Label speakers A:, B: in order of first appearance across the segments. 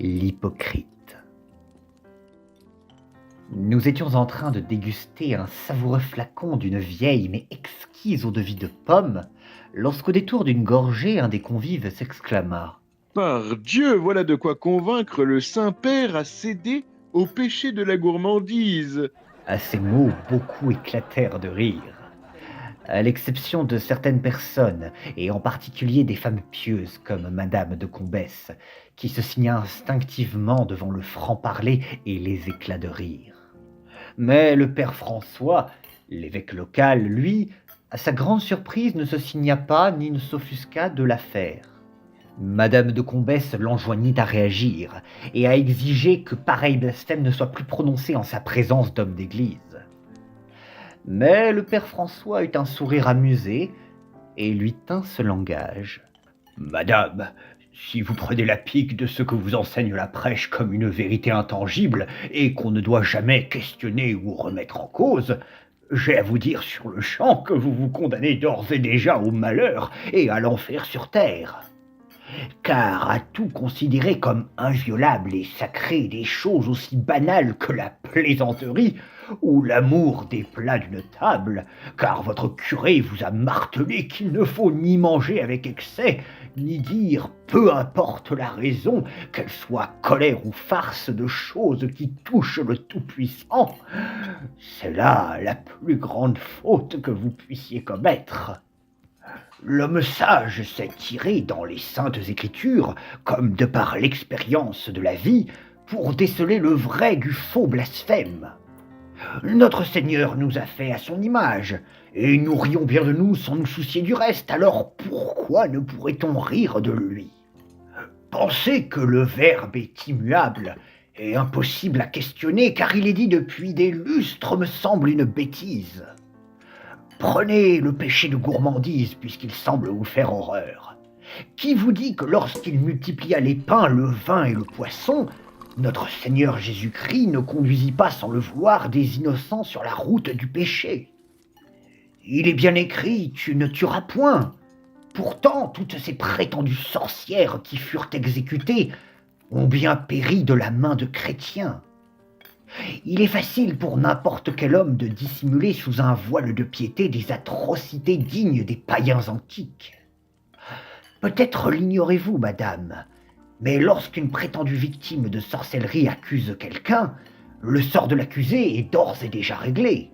A: L'hypocrite. Nous étions en train de déguster un savoureux flacon d'une vieille mais exquise eau-de-vie de pomme, lorsqu'au détour d'une gorgée, un des convives s'exclama.
B: Par Dieu, voilà de quoi convaincre le Saint-Père à céder au péché de la gourmandise.
A: À ces mots, beaucoup éclatèrent de rire. À l'exception de certaines personnes, et en particulier des femmes pieuses comme Madame de Combès, qui se signa instinctivement devant le franc-parler et les éclats de rire. Mais le père François, l'évêque local, lui, à sa grande surprise, ne se signa pas ni ne s'offusqua de l'affaire. Madame de Combès l'enjoignit à réagir et à exiger que pareil blasphème ne soit plus prononcé en sa présence d'homme d'église. Mais le père François eut un sourire amusé et lui tint ce langage. Madame, si vous prenez la pique de ce que vous enseigne la prêche comme une vérité intangible et qu'on ne doit jamais questionner ou remettre en cause, j'ai à vous dire sur le champ que vous vous condamnez d'ores et déjà au malheur et à l'enfer sur terre. Car à tout considérer comme inviolable et sacré des choses aussi banales que la plaisanterie ou l'amour des plats d'une table, car votre curé vous a martelé qu'il ne faut ni manger avec excès, ni dire, peu importe la raison, qu'elle soit colère ou farce de choses qui touchent le Tout-Puissant, c'est là la plus grande faute que vous puissiez commettre. L'homme sage sait tirer dans les saintes écritures, comme de par l'expérience de la vie, pour déceler le vrai du faux blasphème. Notre Seigneur nous a fait à son image, et nous rions bien de nous sans nous soucier du reste, alors pourquoi ne pourrait-on rire de lui? Pensez que le Verbe est immuable et impossible à questionner, car il est dit depuis des lustres, me semble une bêtise. Prenez le péché de gourmandise, puisqu'il semble vous faire horreur. Qui vous dit que lorsqu'il multiplia les pains, le vin et le poisson, notre Seigneur Jésus-Christ ne conduisit pas sans le vouloir des innocents sur la route du péché? Il est bien écrit, tu ne tueras point. Pourtant, toutes ces prétendues sorcières qui furent exécutées ont bien péri de la main de chrétiens. Il est facile pour n'importe quel homme de dissimuler sous un voile de piété des atrocités dignes des païens antiques. Peut-être l'ignorez-vous, madame, mais lorsqu'une prétendue victime de sorcellerie accuse quelqu'un, le sort de l'accusé est d'ores et déjà réglé,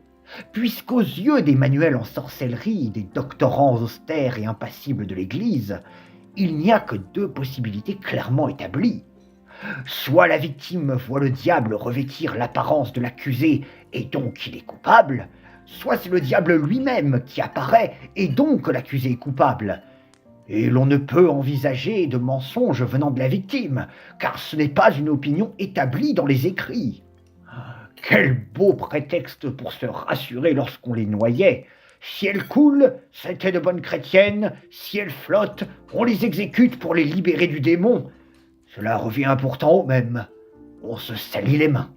A: puisqu'aux yeux des manuels en sorcellerie, des doctorants austères et impassibles de l'Église, il n'y a que deux possibilités clairement établies. Soit la victime voit le diable revêtir l'apparence de l'accusé et donc il est coupable, soit c'est le diable lui-même qui apparaît et donc l'accusé est coupable. Et l'on ne peut envisager de mensonge venant de la victime, car ce n'est pas une opinion établie dans les écrits. Quel beau prétexte pour se rassurer lorsqu'on les noyait. Si elles coulent, c'étaient de bonnes chrétiennes, si elles flottent, on les exécute pour les libérer du démon. Cela revient pourtant au même. On se salit les mains.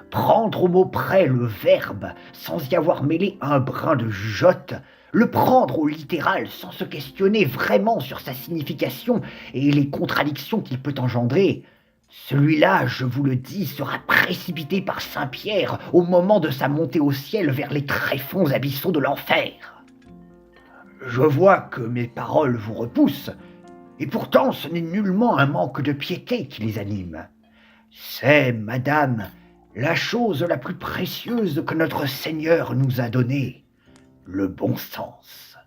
A: Prendre au mot près le verbe sans y avoir mêlé un brin de jugeote, le prendre au littéral sans se questionner vraiment sur sa signification et les contradictions qu'il peut engendrer, celui-là, je vous le dis, sera précipité par saint Pierre au moment de sa montée au ciel vers les tréfonds abyssaux de l'enfer. Je vois que mes paroles vous repoussent, et pourtant ce n'est nullement un manque de piété qui les anime. C'est, madame, la chose la plus précieuse que notre Seigneur nous a donnée, le bon sens.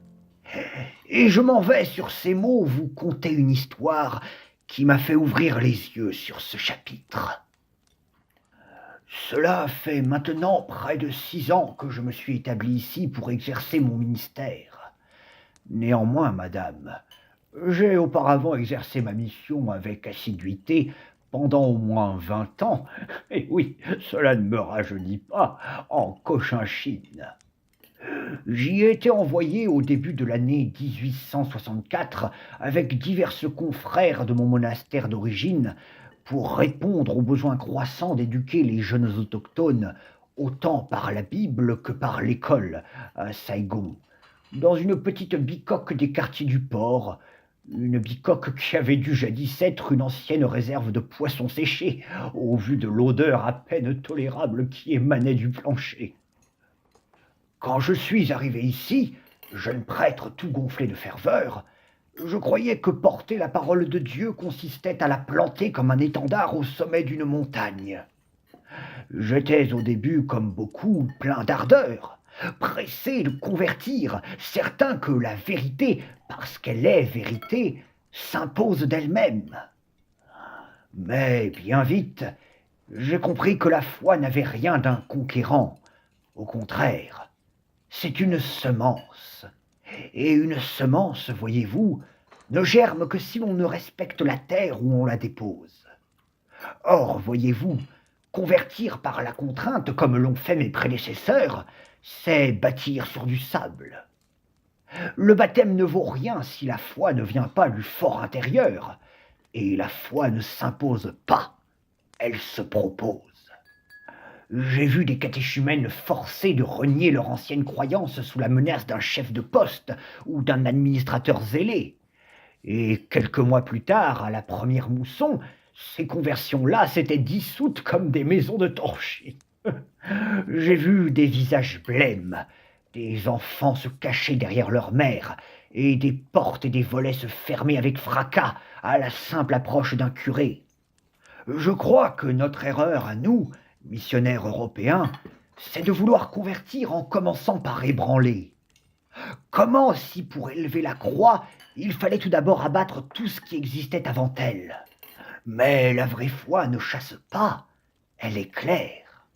A: Et je m'en vais sur ces mots vous conter une histoire qui m'a fait ouvrir les yeux sur ce chapitre. Cela fait maintenant près de 6 ans que je me suis établi ici pour exercer mon ministère. Néanmoins, madame, j'ai auparavant exercé ma mission avec assiduité pendant au moins 20 ans, et oui, cela ne me rajeunit pas, en Cochinchine. J'y ai été envoyé au début de l'année 1864 avec divers confrères de mon monastère d'origine pour répondre aux besoins croissants d'éduquer les jeunes autochtones autant par la Bible que par l'école à Saigon, dans une petite bicoque des quartiers du port, Une bicoque qui avait dû jadis être une ancienne réserve de poissons séchés, au vu de l'odeur à peine tolérable qui émanait du plancher. Quand je suis arrivé ici, jeune prêtre tout gonflé de ferveur, je croyais que porter la parole de Dieu consistait à la planter comme un étendard au sommet d'une montagne. J'étais au début, comme beaucoup, plein d'ardeur, pressé de convertir, certain que la vérité, parce qu'elle est vérité, s'impose d'elle-même. Mais bien vite, j'ai compris que la foi n'avait rien d'un conquérant. Au contraire, c'est une semence. Et une semence, voyez-vous, ne germe que si l'on ne respecte la terre où on la dépose. Or, voyez-vous, convertir par la contrainte, comme l'ont fait mes prédécesseurs, c'est bâtir sur du sable. Le baptême ne vaut rien si la foi ne vient pas du fort intérieur, et la foi ne s'impose pas, elle se propose. J'ai vu des catéchumènes forcés de renier leur ancienne croyance sous la menace d'un chef de poste ou d'un administrateur zélé. Et quelques mois plus tard, à la première mousson, ces conversions-là s'étaient dissoutes comme des maisons de torchis. J'ai vu des visages blêmes, des enfants se cacher derrière leur mère, et des portes et des volets se fermer avec fracas à la simple approche d'un curé. Je crois que notre erreur à nous, missionnaires européens, c'est de vouloir convertir en commençant par ébranler. Comment si pour élever la croix, il fallait tout d'abord abattre tout ce qui existait avant elle? Mais la vraie foi ne chasse pas, elle éclaire.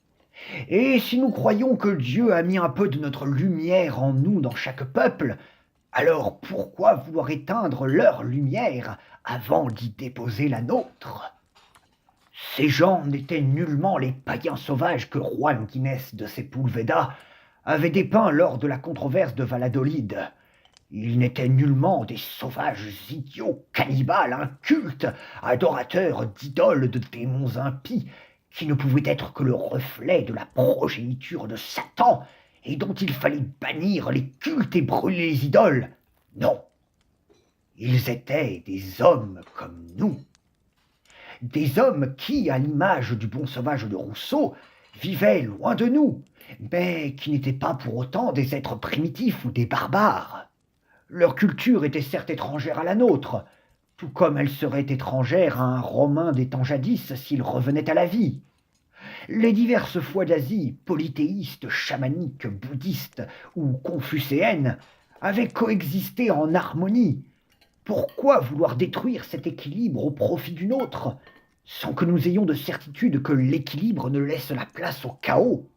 A: Et si nous croyons que Dieu a mis un peu de notre lumière en nous dans chaque peuple, alors pourquoi vouloir éteindre leur lumière avant d'y déposer la nôtre? Ces gens n'étaient nullement les païens sauvages que Juan Guinness de Sepúlveda avait dépeints lors de la controverse de Valladolid. Ils n'étaient nullement des sauvages idiots, cannibales, incultes, adorateurs d'idoles de démons impies, qui ne pouvaient être que le reflet de la progéniture de Satan, et dont il fallait bannir les cultes et brûler les idoles. Non, ils étaient des hommes comme nous. Des hommes qui, à l'image du bon sauvage de Rousseau, vivaient loin de nous, mais qui n'étaient pas pour autant des êtres primitifs ou des barbares. Leur culture était certes étrangère à la nôtre, tout comme elle serait étrangère à un Romain des temps jadis s'il revenait à la vie. Les diverses foi d'Asie, polythéistes, chamaniques, bouddhistes ou confucéennes, avaient coexisté en harmonie. Pourquoi vouloir détruire cet équilibre au profit d'une autre, sans que nous ayons de certitude que l'équilibre ne laisse la place au chaos?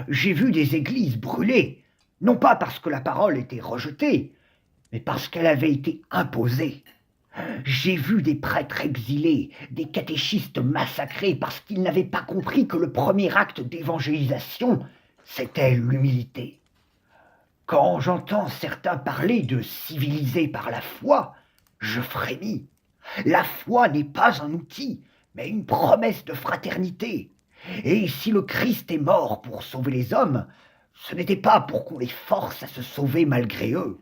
A: J'ai vu des églises brûlées, non pas parce que la parole était rejetée, mais parce qu'elle avait été imposée. J'ai vu des prêtres exilés, des catéchistes massacrés parce qu'ils n'avaient pas compris que le premier acte d'évangélisation, c'était l'humilité. Quand j'entends certains parler de civiliser par la foi, je frémis. La foi n'est pas un outil, mais une promesse de fraternité. Et si le Christ est mort pour sauver les hommes, ce n'était pas pour qu'on les force à se sauver malgré eux.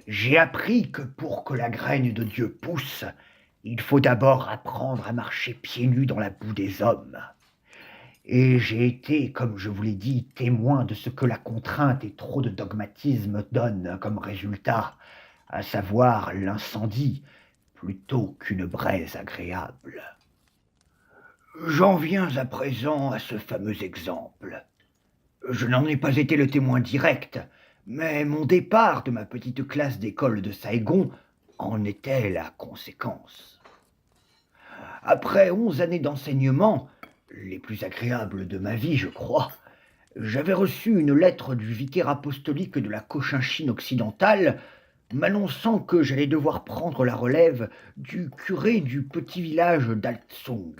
A: J'ai appris que pour que la graine de Dieu pousse, il faut d'abord apprendre à marcher pieds nus dans la boue des hommes. Et j'ai été, comme je vous l'ai dit, témoin de ce que la contrainte et trop de dogmatisme donnent comme résultat, à savoir l'incendie, plutôt qu'une braise agréable. J'en viens à présent à ce fameux exemple. Je n'en ai pas été le témoin direct, mais mon départ de ma petite classe d'école de Saigon en était la conséquence. Après 11 années d'enseignement, les plus agréables de ma vie, je crois, j'avais reçu une lettre du vicaire apostolique de la Cochinchine occidentale m'annonçant que j'allais devoir prendre la relève du curé du petit village d'Altsung,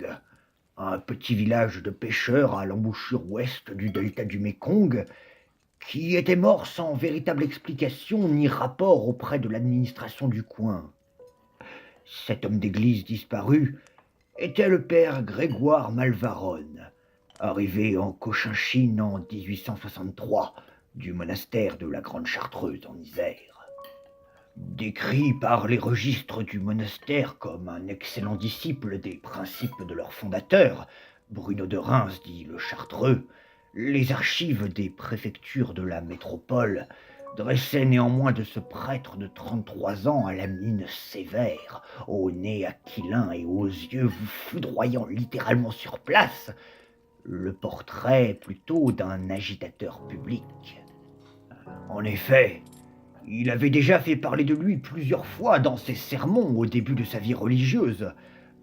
A: un petit village de pêcheurs à l'embouchure ouest du delta du Mékong, qui était mort sans véritable explication ni rapport auprès de l'administration du coin. Cet homme d'église disparu était le père Grégoire Malvaronne, arrivé en Cochinchine en 1863 du monastère de la Grande Chartreuse en Isère. Décrit par les registres du monastère comme un excellent disciple des principes de leur fondateur, Bruno de Reims dit le Chartreux, les archives des préfectures de la métropole dressaient néanmoins de ce prêtre de 33 ans à la mine sévère, au nez aquilin et aux yeux vous foudroyant littéralement sur place, le portrait plutôt d'un agitateur public. En effet, il avait déjà fait parler de lui plusieurs fois dans ses sermons au début de sa vie religieuse,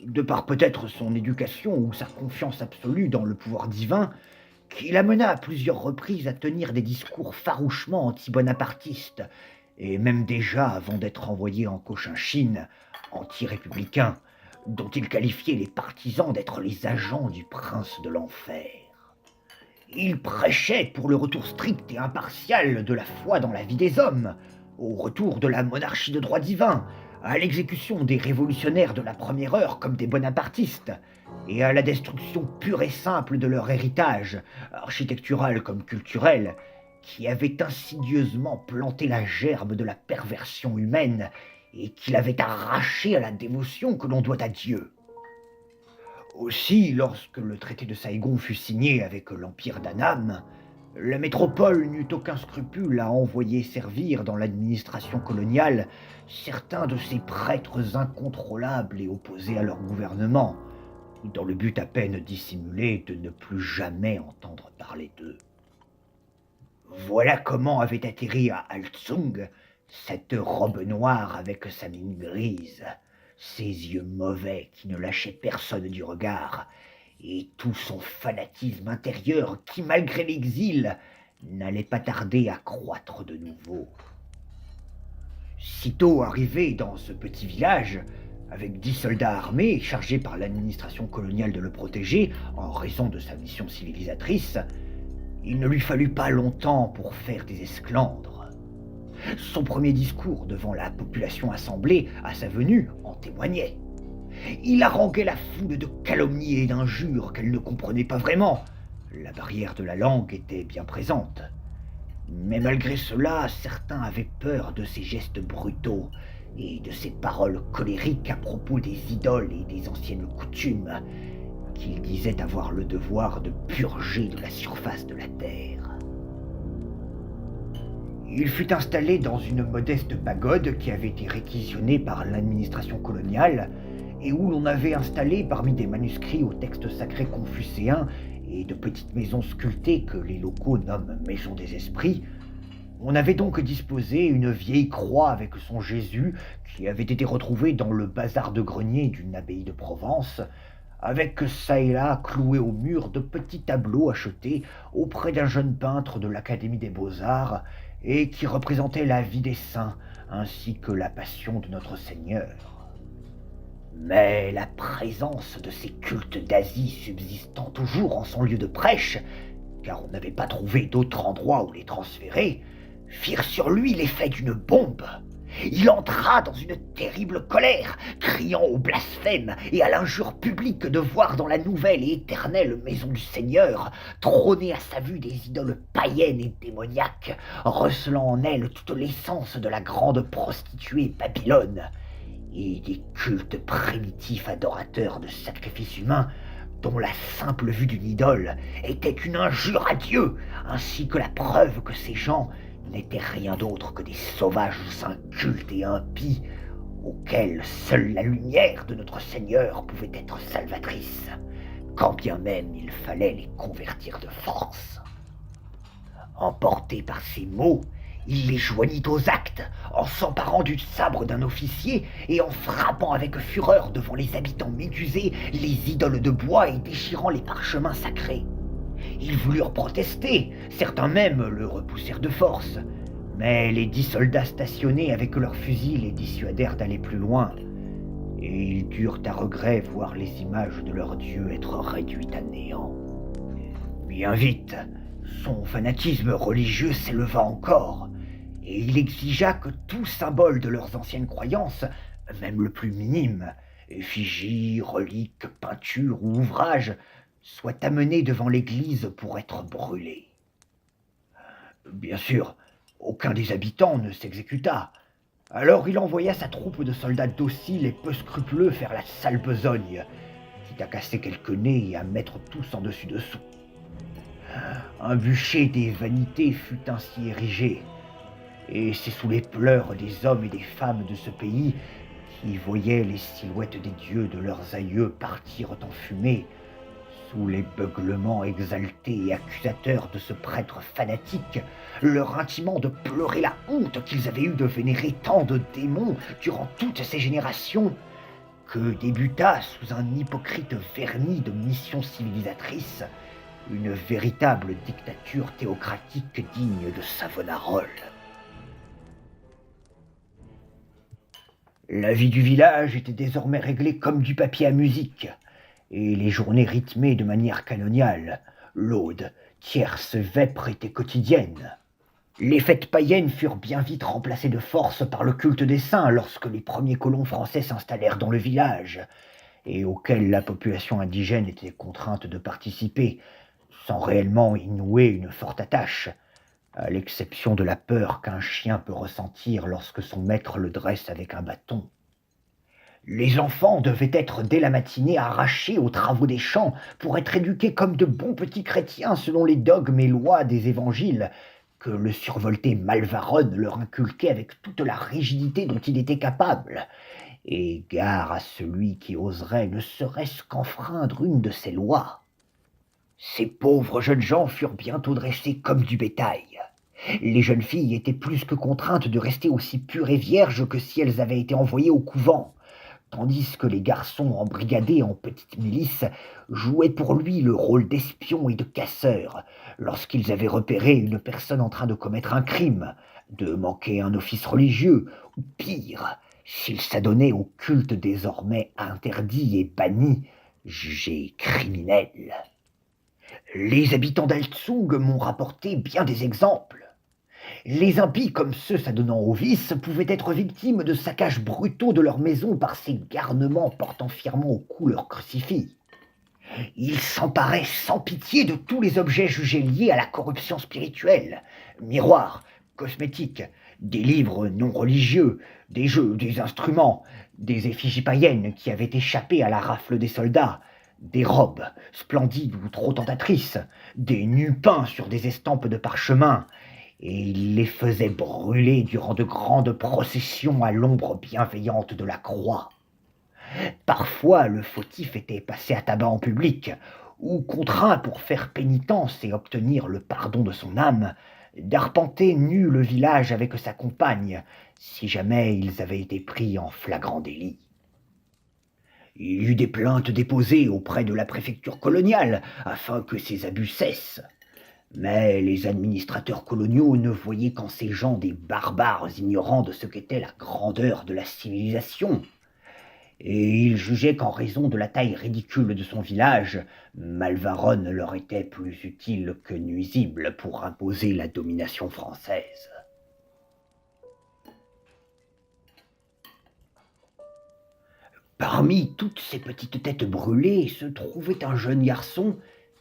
A: de par peut-être son éducation ou sa confiance absolue dans le pouvoir divin, qui l'amena à plusieurs reprises à tenir des discours farouchement anti-bonapartistes, et même déjà avant d'être envoyé en Cochinchine, anti-républicain, dont il qualifiait les partisans d'être les agents du prince de l'enfer. Il prêchait pour le retour strict et impartial de la foi dans la vie des hommes, au retour de la monarchie de droit divin, à l'exécution des révolutionnaires de la première heure comme des bonapartistes, et à la destruction pure et simple de leur héritage, architectural comme culturel, qui avait insidieusement planté la gerbe de la perversion humaine et qui l'avait arraché à la dévotion que l'on doit à Dieu. Aussi, lorsque le traité de Saïgon fut signé avec l'Empire d'Annam, la métropole n'eut aucun scrupule à envoyer servir dans l'administration coloniale certains de ces prêtres incontrôlables et opposés à leur gouvernement, dans le but à peine dissimulé de ne plus jamais entendre parler d'eux. Voilà comment avait atterri à Altsung cette robe noire avec sa mine grise, ses yeux mauvais qui ne lâchaient personne du regard, et tout son fanatisme intérieur qui, malgré l'exil, n'allait pas tarder à croître de nouveau. Sitôt arrivé dans ce petit village, avec 10 soldats armés chargés par l'administration coloniale de le protéger en raison de sa mission civilisatrice, il ne lui fallut pas longtemps pour faire des esclandres. Son premier discours devant la population assemblée à sa venue en témoignait. Il haranguait la foule de calomnies et d'injures qu'elle ne comprenait pas vraiment. La barrière de la langue était bien présente. Mais malgré cela, certains avaient peur de ses gestes brutaux et de ses paroles colériques à propos des idoles et des anciennes coutumes qu'il disait avoir le devoir de purger de la surface de la terre. Il fut installé dans une modeste pagode qui avait été réquisitionnée par l'administration coloniale et où l'on avait installé parmi des manuscrits aux textes sacrés confucéens et de petites maisons sculptées que les locaux nomment maisons des esprits, on avait donc disposé une vieille croix avec son Jésus qui avait été retrouvé dans le bazar de grenier d'une abbaye de Provence, avec çà et là cloués au mur de petits tableaux achetés auprès d'un jeune peintre de l'Académie des Beaux-Arts et qui représentaient la vie des saints ainsi que la passion de notre Seigneur. Mais la présence de ces cultes d'Asie subsistant toujours en son lieu de prêche, car on n'avait pas trouvé d'autre endroit où les transférer, firent sur lui l'effet d'une bombe. Il entra dans une terrible colère, criant au blasphème et à l'injure publique de voir dans la nouvelle et éternelle maison du Seigneur trôner à sa vue des idoles païennes et démoniaques, recelant en elles toute l'essence de la grande prostituée Babylone, et des cultes primitifs adorateurs de sacrifices humains dont la simple vue d'une idole était une injure à Dieu, ainsi que la preuve que ces gens n'étaient rien d'autre que des sauvages incultes et impies, auxquels seule la lumière de notre Seigneur pouvait être salvatrice, quand bien même il fallait les convertir de force. Emporté par ces mots, il les joignit aux actes, en s'emparant du sabre d'un officier et en frappant avec fureur devant les habitants médusés les idoles de bois et déchirant les parchemins sacrés. Ils voulurent protester, certains même le repoussèrent de force, mais les 10 soldats stationnés avec leurs fusils les dissuadèrent d'aller plus loin, et ils durent à regret voir les images de leur Dieu être réduites à néant. Bien vite, son fanatisme religieux s'éleva encore, et il exigea que tout symbole de leurs anciennes croyances, même le plus minime, effigie, relique, peinture ou ouvrage, soit amené devant l'église pour être brûlé. Bien sûr, aucun des habitants ne s'exécuta, Alors il envoya sa troupe de soldats dociles et peu scrupuleux faire la sale besogne, quitte à casser quelques nez et à mettre tous en dessus-dessous. Un bûcher des vanités fut ainsi érigé, et c'est sous les pleurs des hommes et des femmes de ce pays qui voyaient les silhouettes des dieux de leurs aïeux partir en fumée, sous les beuglements exaltés et accusateurs de ce prêtre fanatique, leur intimant de pleurer la honte qu'ils avaient eue de vénérer tant de démons durant toutes ces générations, que débuta sous un hypocrite vernis de mission civilisatrice une véritable dictature théocratique digne de Savonarole. La vie du village était désormais réglée comme du papier à musique, et les journées rythmées de manière canoniale, laudes, tierces, vêpres étaient quotidiennes. Les fêtes païennes furent bien vite remplacées de force par le culte des saints lorsque les premiers colons français s'installèrent dans le village, et auquel la population indigène était contrainte de participer, sans réellement y nouer une forte attache, à l'exception de la peur qu'un chien peut ressentir lorsque son maître le dresse avec un bâton. Les enfants devaient être dès la matinée arrachés aux travaux des champs pour être éduqués comme de bons petits chrétiens selon les dogmes et lois des évangiles que le survolté Malvaronne leur inculquait avec toute la rigidité dont il était capable. Et gare à celui qui oserait ne serait-ce qu'enfreindre une de ces lois. Ces pauvres jeunes gens furent bientôt dressés comme du bétail. Les jeunes filles étaient plus que contraintes de rester aussi pures et vierges que si elles avaient été envoyées au couvent, tandis que les garçons embrigadés en petites milices jouaient pour lui le rôle d'espions et de casseurs, lorsqu'ils avaient repéré une personne en train de commettre un crime, de manquer un office religieux, ou pire, s'ils s'adonnaient au culte désormais interdit et banni, jugé criminel. Les habitants d'Altsung m'ont rapporté bien des exemples. Les impies, comme ceux s'adonnant au vice, pouvaient être victimes de saccages brutaux de leurs maisons par ces garnements portant fièrement au cou leurs crucifix. Ils s'emparaient sans pitié de tous les objets jugés liés à la corruption spirituelle, miroirs, cosmétiques, des livres non religieux, des jeux, des instruments, des effigies païennes qui avaient échappé à la rafle des soldats, des robes, splendides ou trop tentatrices, des nus peints sur des estampes de parchemin, et il les faisait brûler durant de grandes processions à l'ombre bienveillante de la croix. Parfois, le fautif était passé à tabac en public, ou contraint pour faire pénitence et obtenir le pardon de son âme, d'arpenter nu le village avec sa compagne, si jamais ils avaient été pris en flagrant délit. Il y eut des plaintes déposées auprès de la préfecture coloniale afin que ces abus cessent. Mais les administrateurs coloniaux ne voyaient qu'en ces gens des barbares ignorants de ce qu'était la grandeur de la civilisation. Et ils jugeaient qu'en raison de la taille ridicule de son village, Malvaronne leur était plus utile que nuisible pour imposer la domination française. Parmi toutes ces petites têtes brûlées se trouvait un jeune garçon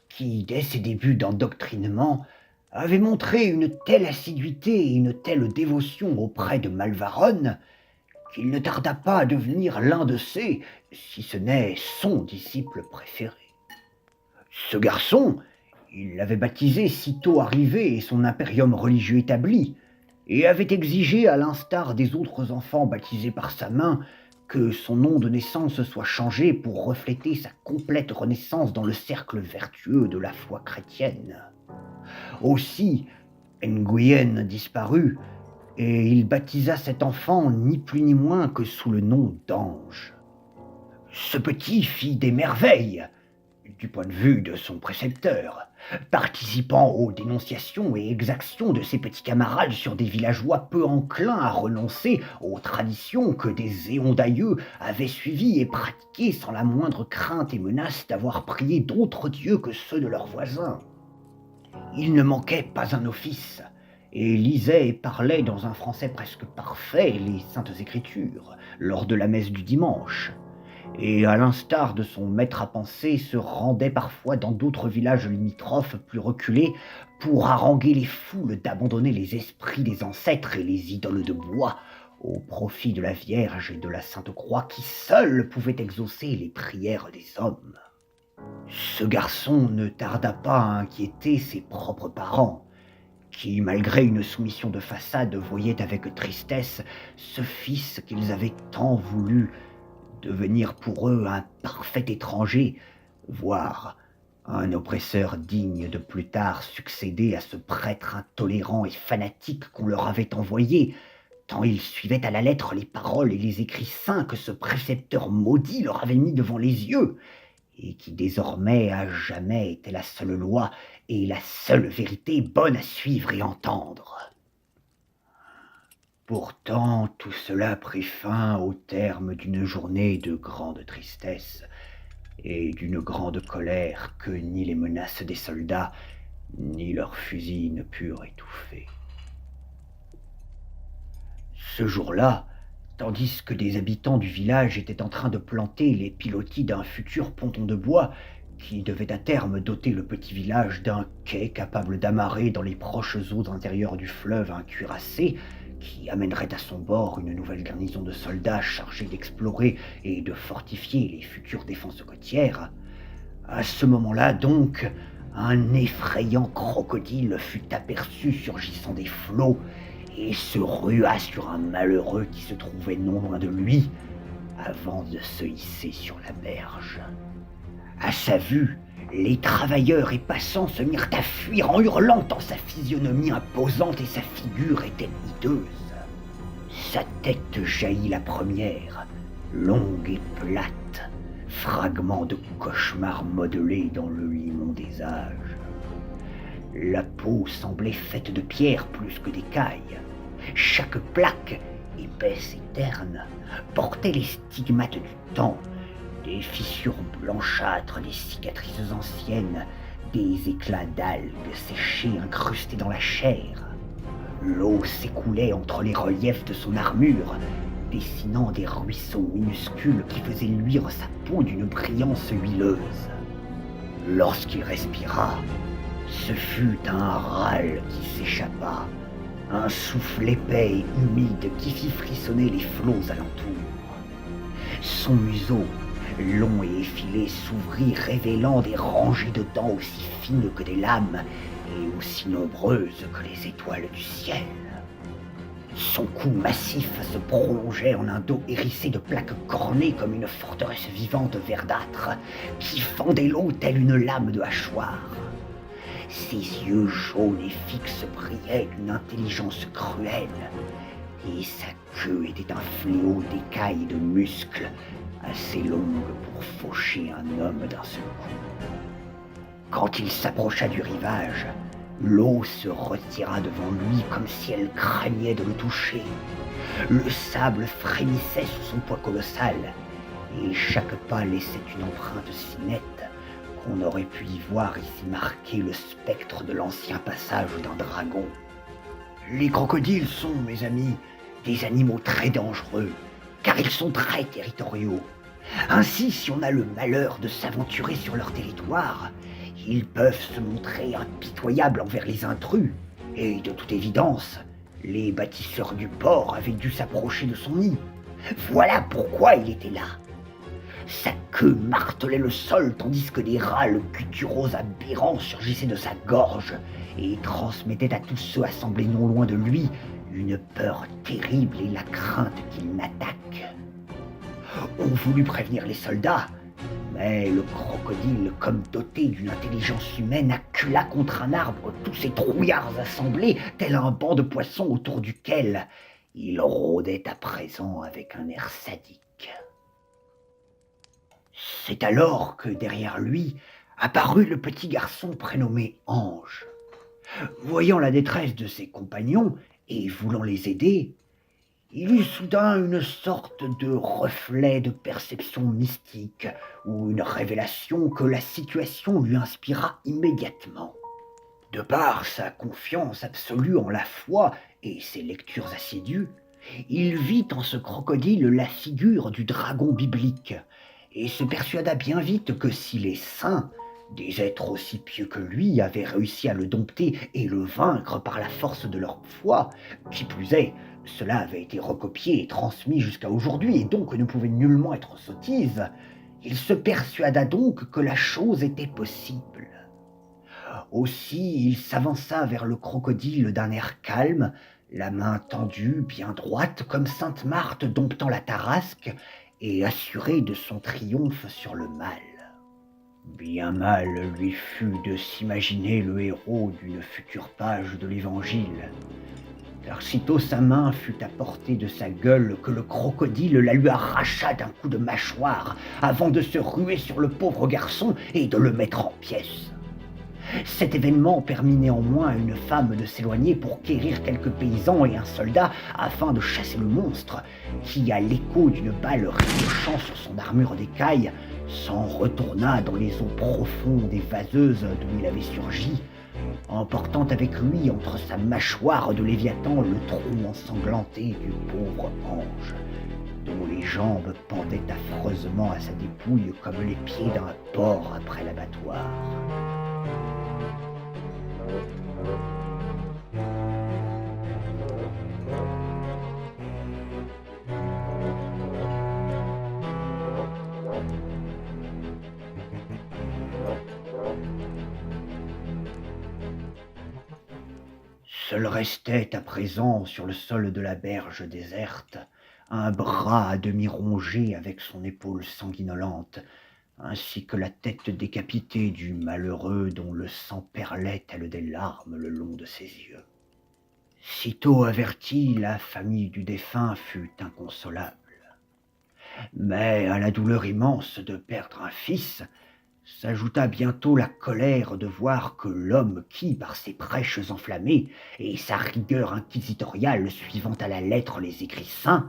A: qui, dès ses débuts d'endoctrinement, avait montré une telle assiduité et une telle dévotion auprès de Malvaronne qu'il ne tarda pas à devenir l'un de ses, si ce n'est son disciple préféré. Ce garçon, il l'avait baptisé sitôt arrivé et son impérium religieux établi, et avait exigé, à l'instar des autres enfants baptisés par sa main, que son nom de naissance soit changé pour refléter sa complète renaissance dans le cercle vertueux de la foi chrétienne. Aussi, Nguyen disparut, et il baptisa cet enfant ni plus ni moins que sous le nom d'Ange. Ce petit fit des merveilles, du point de vue de son précepteur, participant aux dénonciations et exactions de ses petits camarades sur des villageois peu enclins à renoncer aux traditions que des éons d'aïeux avaient suivies et pratiquées sans la moindre crainte et menace d'avoir prié d'autres dieux que ceux de leurs voisins. Il ne manquait pas un office, et lisait et parlait dans un français presque parfait les Saintes Écritures, lors de la messe du dimanche, et à l'instar de son maître à penser, se rendait parfois dans d'autres villages limitrophes plus reculés pour haranguer les foules d'abandonner les esprits des ancêtres et les idoles de bois au profit de la Vierge et de la Sainte Croix qui seuls pouvaient exaucer les prières des hommes. Ce garçon ne tarda pas à inquiéter ses propres parents, qui, malgré une soumission de façade, voyaient avec tristesse ce fils qu'ils avaient tant voulu devenir pour eux un parfait étranger, voire un oppresseur digne de plus tard succéder à ce prêtre intolérant et fanatique qu'on leur avait envoyé, tant il suivait à la lettre les paroles et les écrits saints que ce précepteur maudit leur avait mis devant les yeux, et qui désormais à jamais était la seule loi et la seule vérité bonne à suivre et entendre. Pourtant, tout cela prit fin au terme d'une journée de grande tristesse et d'une grande colère que ni les menaces des soldats, ni leurs fusils ne purent étouffer. Ce jour-là, tandis que des habitants du village étaient en train de planter les pilotis d'un futur ponton de bois qui devait à terme doter le petit village d'un quai capable d'amarrer dans les proches eaux intérieures du fleuve un cuirassé qui amènerait à son bord une nouvelle garnison de soldats chargés d'explorer et de fortifier les futures défenses côtières, à ce moment-là donc, un effrayant crocodile fut aperçu surgissant des flots et se rua sur un malheureux qui se trouvait non loin de lui, avant de se hisser sur la berge. À sa vue, les travailleurs et passants se mirent à fuir en hurlant tant sa physionomie imposante et sa figure étaient hideuses. Sa tête jaillit la première, longue et plate, fragment de cauchemar modelé dans le limon des âges. La peau semblait faite de pierre plus que d'écailles. Chaque plaque, épaisse et terne, portait les stigmates du temps, des fissures blanchâtres, des cicatrices anciennes, des éclats d'algues séchées incrustées dans la chair. L'eau s'écoulait entre les reliefs de son armure, dessinant des ruisseaux minuscules qui faisaient luire sa peau d'une brillance huileuse. Lorsqu'il respira, ce fut un râle qui s'échappa, un souffle épais et humide qui fit frissonner les flots alentour. Son museau, long et effilé, s'ouvrit, révélant des rangées de dents aussi fines que des lames et aussi nombreuses que les étoiles du ciel. Son cou massif se prolongeait en un dos hérissé de plaques cornées comme une forteresse vivante verdâtre qui fendait l'eau telle une lame de hachoir. Ses yeux jaunes et fixes brillaient d'une intelligence cruelle, et sa queue était un fléau d'écailles et de muscles, assez longue pour faucher un homme d'un seul coup. Quand il s'approcha du rivage, l'eau se retira devant lui comme si elle craignait de le toucher. Le sable frémissait sous son poids colossal, et chaque pas laissait une empreinte si nette qu'on aurait pu y voir ici marquer le spectre de l'ancien passage d'un dragon. Les crocodiles sont, mes amis, des animaux très dangereux, car ils sont très territoriaux. Ainsi, si on a le malheur de s'aventurer sur leur territoire, ils peuvent se montrer impitoyables envers les intrus, et de toute évidence, les bâtisseurs du port avaient dû s'approcher de son nid. Voilà pourquoi il était là. Sa queue martelait le sol tandis que des râles gutturaux aberrants surgissaient de sa gorge et transmettaient à tous ceux assemblés non loin de lui une peur terrible et la crainte qu'il n'attaque. On voulut prévenir les soldats, mais le crocodile, comme doté d'une intelligence humaine, accula contre un arbre tous ces trouillards assemblés, tel un banc de poissons autour duquel il rôdait à présent avec un air sadique. C'est alors que derrière lui apparut le petit garçon prénommé Ange. Voyant la détresse de ses compagnons et voulant les aider, il eut soudain une sorte de reflet de perception mystique ou une révélation que la situation lui inspira immédiatement. De par sa confiance absolue en la foi et ses lectures assidues, il vit en ce crocodile la figure du dragon biblique et se persuada bien vite que si les saints, Des êtres aussi pieux que lui avaient réussi à le dompter et le vaincre par la force de leur foi. Qui plus est, cela avait été recopié et transmis jusqu'à aujourd'hui et donc ne pouvait nullement être sottise. Il se persuada donc que la chose était possible. Aussi, il s'avança vers le crocodile d'un air calme, la main tendue, bien droite, comme sainte Marthe domptant la tarasque, et assuré de son triomphe sur le mal. Bien mal lui fut de s'imaginer le héros d'une future page de l'Évangile, car sitôt sa main fut à portée de sa gueule que le crocodile la lui arracha d'un coup de mâchoire, avant de se ruer sur le pauvre garçon et de le mettre en pièces. Cet événement permit néanmoins à une femme de s'éloigner pour quérir quelques paysans et un soldat afin de chasser le monstre, qui, à l'écho d'une balle ricochant sur son armure d'écaille, s'en retourna dans les eaux profondes et vaseuses d'où il avait surgi, emportant avec lui entre sa mâchoire de Léviathan le tronc ensanglanté du pauvre ange, dont les jambes pendaient affreusement à sa dépouille comme les pieds d'un porc après l'abattoir. Seul restait à présent sur le sol de la berge déserte un bras à demi rongé avec son épaule sanguinolente, ainsi que la tête décapitée du malheureux dont le sang perlait tel des larmes le long de ses yeux. Sitôt avertie, la famille du défunt fut inconsolable. Mais à la douleur immense de perdre un fils, s'ajouta bientôt la colère de voir que l'homme qui, par ses prêches enflammés et sa rigueur inquisitoriale suivant à la lettre les écrits saints,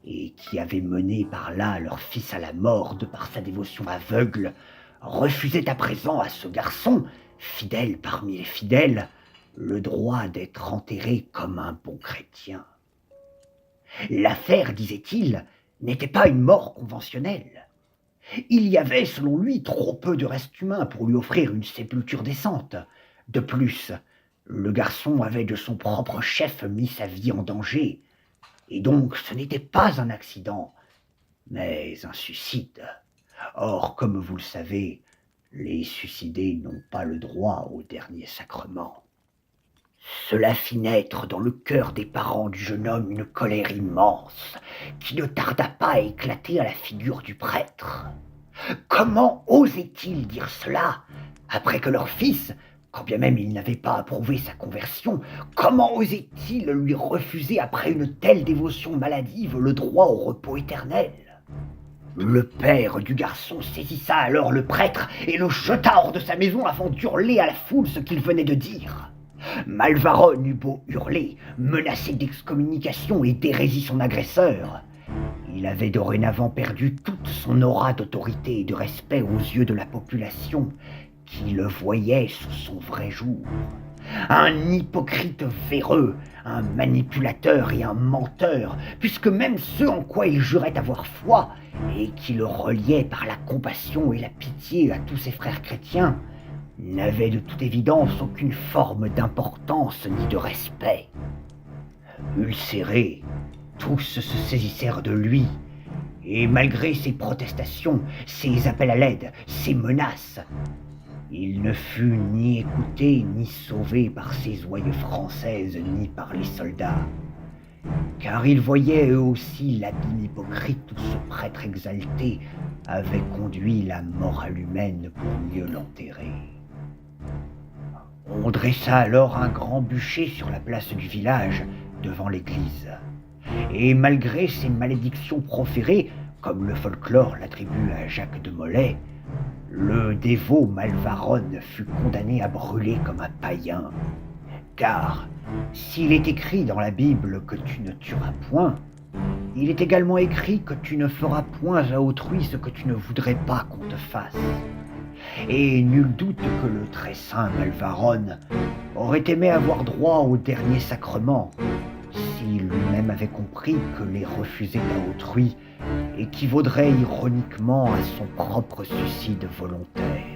A: et qui avait mené par là leur fils à la mort de par sa dévotion aveugle, refusait à présent à ce garçon, fidèle parmi les fidèles, le droit d'être enterré comme un bon chrétien. L'affaire, disait-il, n'était pas une mort conventionnelle. Il y avait, selon lui, trop peu de restes humains pour lui offrir une sépulture décente. De plus, le garçon avait de son propre chef mis sa vie en danger, et donc ce n'était pas un accident, mais un suicide. Or, comme vous le savez, les suicidés n'ont pas le droit au dernier sacrement. Cela fit naître dans le cœur des parents du jeune homme une colère immense, qui ne tarda pas à éclater à la figure du prêtre. Comment osait-il dire cela, après que leur fils, quand bien même il n'avait pas approuvé sa conversion, comment osait-il lui refuser après une telle dévotion maladive le droit au repos éternel? Le père du garçon saisissa alors le prêtre et le jeta hors de sa maison avant d'hurler à la foule ce qu'il venait de dire. Malvaronne eut beau hurler, menacer d'excommunication et d'hérésie son agresseur. Il avait dorénavant perdu toute son aura d'autorité et de respect aux yeux de la population, qui le voyait sous son vrai jour. Un hypocrite véreux, un manipulateur et un menteur, puisque même ce en quoi il jurait avoir foi, et qui le reliait par la compassion et la pitié à tous ses frères chrétiens, n'avait de toute évidence aucune forme d'importance ni de respect. Ulcérés, tous se saisissèrent de lui, et malgré ses protestations, ses appels à l'aide, ses menaces, il ne fut ni écouté ni sauvé par ses ouailles françaises ni par les soldats, car ils voyaient eux aussi l'abîme hypocrite où ce prêtre exalté avait conduit la morale humaine pour mieux l'enterrer. On dressa alors un grand bûcher sur la place du village, devant l'église. Et malgré ces malédictions proférées, comme le folklore l'attribue à Jacques de Molay, le dévot Malvaronne fut condamné à brûler comme un païen. Car, s'il est écrit dans la Bible que tu ne tueras point, il est également écrit que tu ne feras point à autrui ce que tu ne voudrais pas qu'on te fasse. Et nul doute que le très saint Malvaronne aurait aimé avoir droit au dernier sacrement, si lui-même avait compris que les refuser à autrui équivaudrait ironiquement à son propre suicide volontaire.